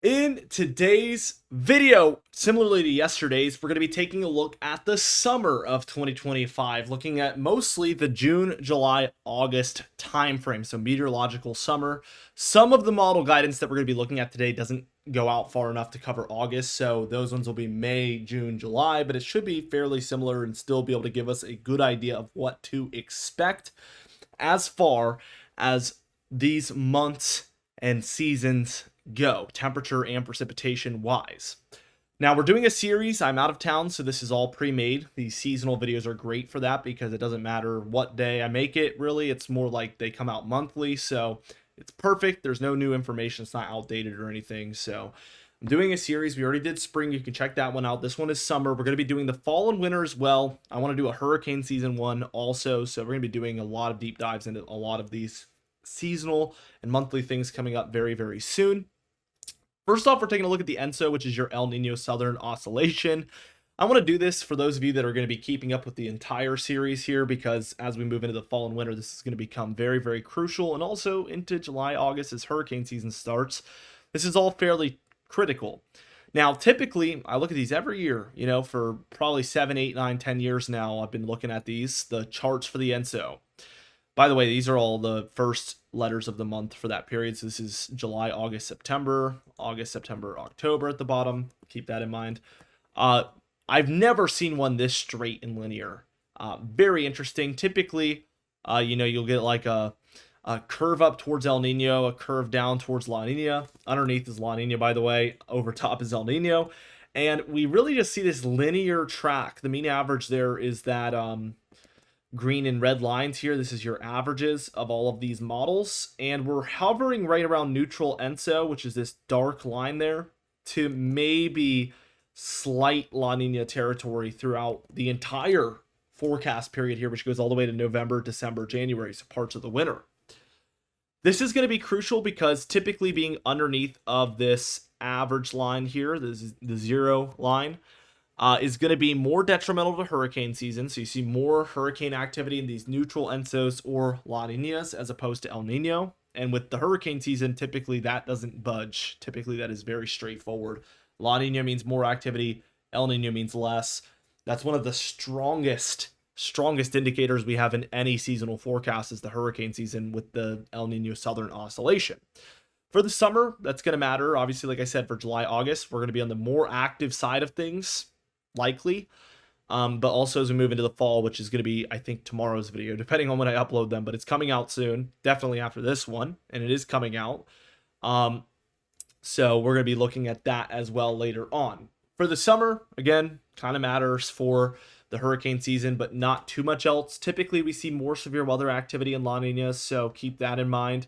In today's video, similarly to yesterday's, we're going to be taking a look at the summer of 2025, looking at mostly the June, July, August timeframe, so meteorological summer. Some of the model guidance that we're going to be looking at today doesn't go out far enough to cover August, so those ones will be May, June, July, but it should be fairly similar and still be able to give us a good idea of what to expect as far as these months and seasons go, temperature and precipitation wise. Now we're doing a series. I'm out of town, so this is all pre-made. These seasonal videos are great for that because it doesn't matter what day I make it, really. It's more like they come out monthly, so it's perfect. There's no new information. It's not outdated or anything. So I'm doing a series. We already did spring. You can check that one out. This one is summer. We're going to be doing the fall and winter as well. I want to do a hurricane season one also, so we're going to be doing a lot of deep dives into a lot of these seasonal and monthly things coming up very, very soon. First off, we're taking a look at the ENSO, which is your El Nino Southern Oscillation. I want to do this for those of you that are going to be keeping up with the entire series here, because as we move into the fall and winter, this is going to become very, very crucial, and also into July, August as hurricane season starts. This is all fairly critical. Now, typically, I look at these every year, for probably 7, 8, 9, 10 years now. I've been looking at the charts for the ENSO. By the way, these are all the first letters of the month for that period. So this is July, August, September, October at the bottom. Keep that in mind. I've never seen one this straight and linear. Very interesting. Typically, you'll get like a curve up towards El Nino, a curve down towards La Nina. Underneath is La Nina, by the way. Over top is El Nino. And we really just see this linear track. The mean average there is that green and red lines here. This is your averages of all of these models, and we're hovering right around neutral ENSO, which is this dark line there, to maybe slight La Nina territory throughout the entire forecast period here, which goes all the way to November, December, January, so parts of the winter. This is going to be crucial because typically being underneath of this average line here, this is the zero line, is going to be more detrimental to hurricane season. So you see more hurricane activity in these neutral ENSOs or La Ninas as opposed to El Nino. And with the hurricane season, typically that doesn't budge. Typically that is very straightforward. La Nina means more activity. El Nino means less. That's one of the strongest indicators we have in any seasonal forecast is the hurricane season with the El Nino Southern Oscillation. For the summer, that's going to matter. Obviously, like I said, for July, August, we're going to be on the more active side of things. Likely, but also as we move into the fall, which is going to be, I think, tomorrow's video, depending on when I upload them, but it's coming out soon, definitely after this one, and it is coming out. So we're going to be looking at that as well later on. For the summer, again, kind of matters for the hurricane season, but not too much else. Typically, we see more severe weather activity in La Nina, so keep that in mind.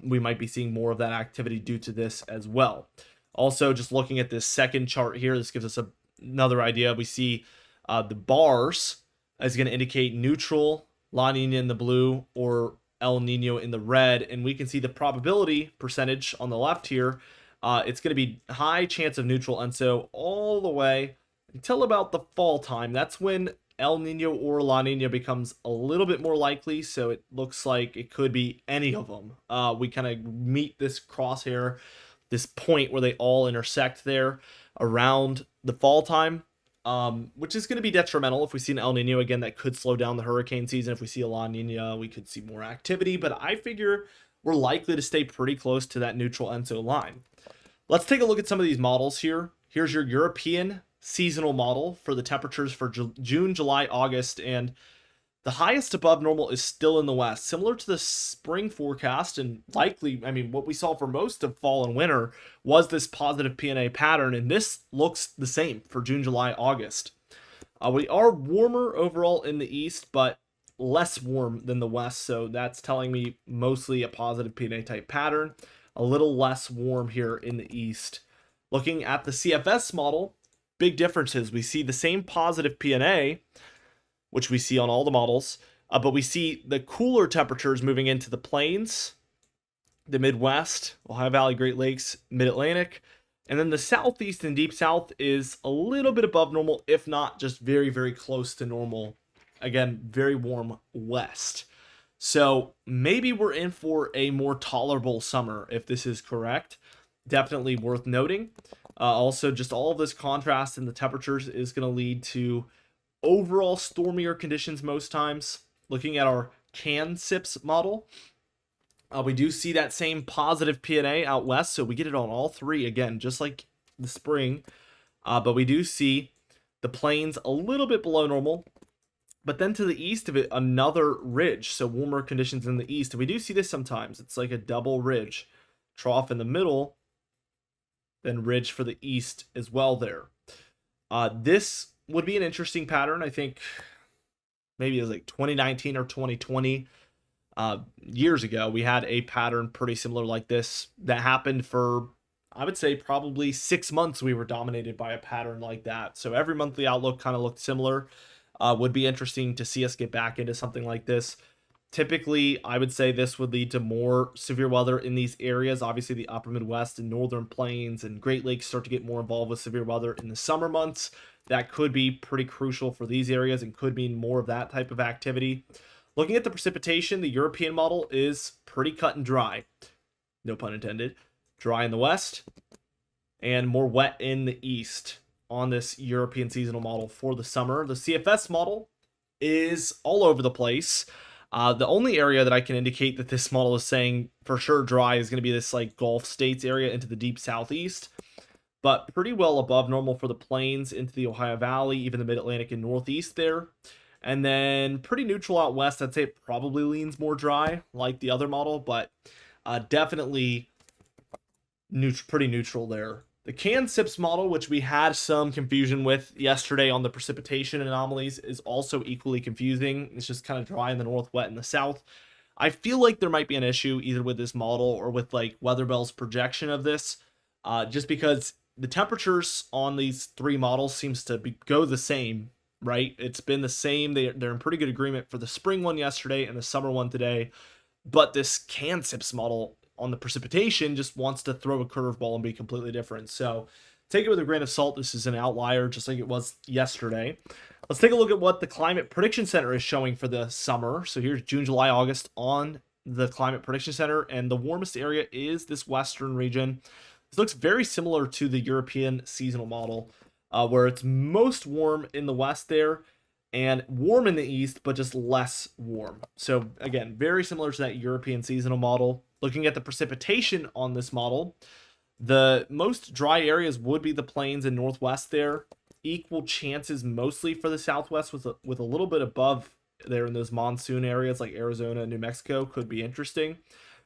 We might be seeing more of that activity due to this as well. Also, just looking at this second chart here, this gives us another idea. We see the bars is going to indicate neutral, La Nina in the blue, or El Nino in the red, and we can see the probability percentage on the left here. It's going to be high chance of neutral ENSO all the way until about the fall time. That's when El Nino or La Nina becomes a little bit more likely, so it looks like it could be any of them. We kind of meet this crosshair, this point where they all intersect there around the fall time, which is going to be detrimental. If we see an El Nino again, that could slow down the hurricane season. If we see a La Nina, we could see more activity, but I figure we're likely to stay pretty close to that neutral ENSO line. Let's take a look at some of these models here. Here's your European seasonal model for the temperatures for June, July, August, and the highest above normal is still in the west, similar to the spring forecast, and likely, what we saw for most of fall and winter was this positive PNA pattern, and this looks the same for June, July, August. We are warmer overall in the east, but less warm than the west, so that's telling me mostly a positive PNA type pattern, a little less warm here in the east. Looking at the CFS model, big differences. We see the same positive PNA, which we see on all the models, but we see the cooler temperatures moving into the plains, the Midwest, Ohio Valley, Great Lakes, Mid-Atlantic, and then the Southeast and Deep South is a little bit above normal, if not just very, very close to normal. Again, very warm West. So maybe we're in for a more tolerable summer if this is correct. definitely worth noting. Also, just all of this contrast in the temperatures is going to lead to overall stormier conditions most times. Looking at our CAN-SIPS model, we do see that same positive P&A out west, so we get it on all three again, just like the spring. But we do see the plains a little bit below normal. But then to the east of it, another ridge, so warmer conditions in the east. And we do see this sometimes. It's like a double ridge. Trough in the middle, then ridge for the east as well there. This would be an interesting pattern. I think maybe it was like 2019 or 2020. Years ago, we had a pattern pretty similar like this that happened for, I would say, probably 6 months. We were dominated by a pattern like that. So every monthly outlook kind of looked similar. Would be interesting to see us get back into something like this. Typically, I would say this would lead to more severe weather in these areas. Obviously, the upper Midwest and northern plains and Great Lakes start to get more involved with severe weather in the summer months. That could be pretty crucial for these areas and could mean more of that type of activity. Looking at the precipitation, the European model is pretty cut and dry. No pun intended. Dry in the west and more wet in the east on this European seasonal model for the summer. The CFS model is all over the place. The only area that I can indicate that this model is saying for sure dry is going to be this like Gulf States area into the deep southeast, but pretty well above normal for the plains into the Ohio Valley, even the mid-Atlantic and northeast there. And then pretty neutral out west. I'd say it probably leans more dry like the other model, but definitely pretty neutral there. The CAN-SIPS model, which we had some confusion with yesterday on the precipitation anomalies, is also equally confusing. It's just kind of dry in the north, wet in the south. I feel like there might be an issue either with this model or with like WeatherBell's projection of this, just because the temperatures on these three models seems to go the same, right? It's been the same. They're in pretty good agreement for the spring one yesterday and the summer one today, but this CAN-SIPS model on the precipitation just wants to throw a curveball and be completely different. So take it with a grain of salt. This is an outlier, just like it was yesterday. Let's take a look at what the Climate Prediction Center is showing for the summer. So here's June, July, August on the Climate Prediction Center, and the warmest area is this western region. This looks very similar to the European seasonal model, where it's most warm in the west there and warm in the east, but just less warm. So again, very similar to that European seasonal model. Looking at the precipitation on this model, the most dry areas would be the plains and northwest there. Equal chances mostly for the southwest with a little bit above there in those monsoon areas like Arizona and New Mexico could be interesting.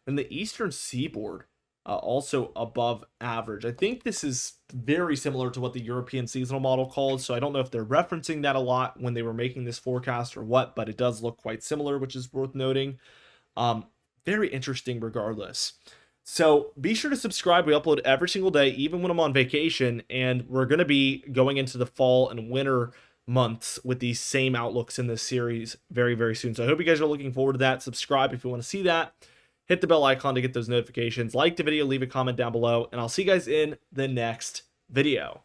And the eastern seaboard also above average. I think this is very similar to what the European seasonal model called, so I don't know if they're referencing that a lot when they were making this forecast or what, but it does look quite similar, which is worth noting. Very interesting regardless. So be sure to subscribe. We upload every single day, even when I'm on vacation, and we're going to be going into the fall and winter months with these same outlooks in this series very, very soon. So I hope you guys are looking forward to that. Subscribe if you want to see that. Hit the bell icon to get those notifications. Like the video, leave a comment down below, and I'll see you guys in the next video.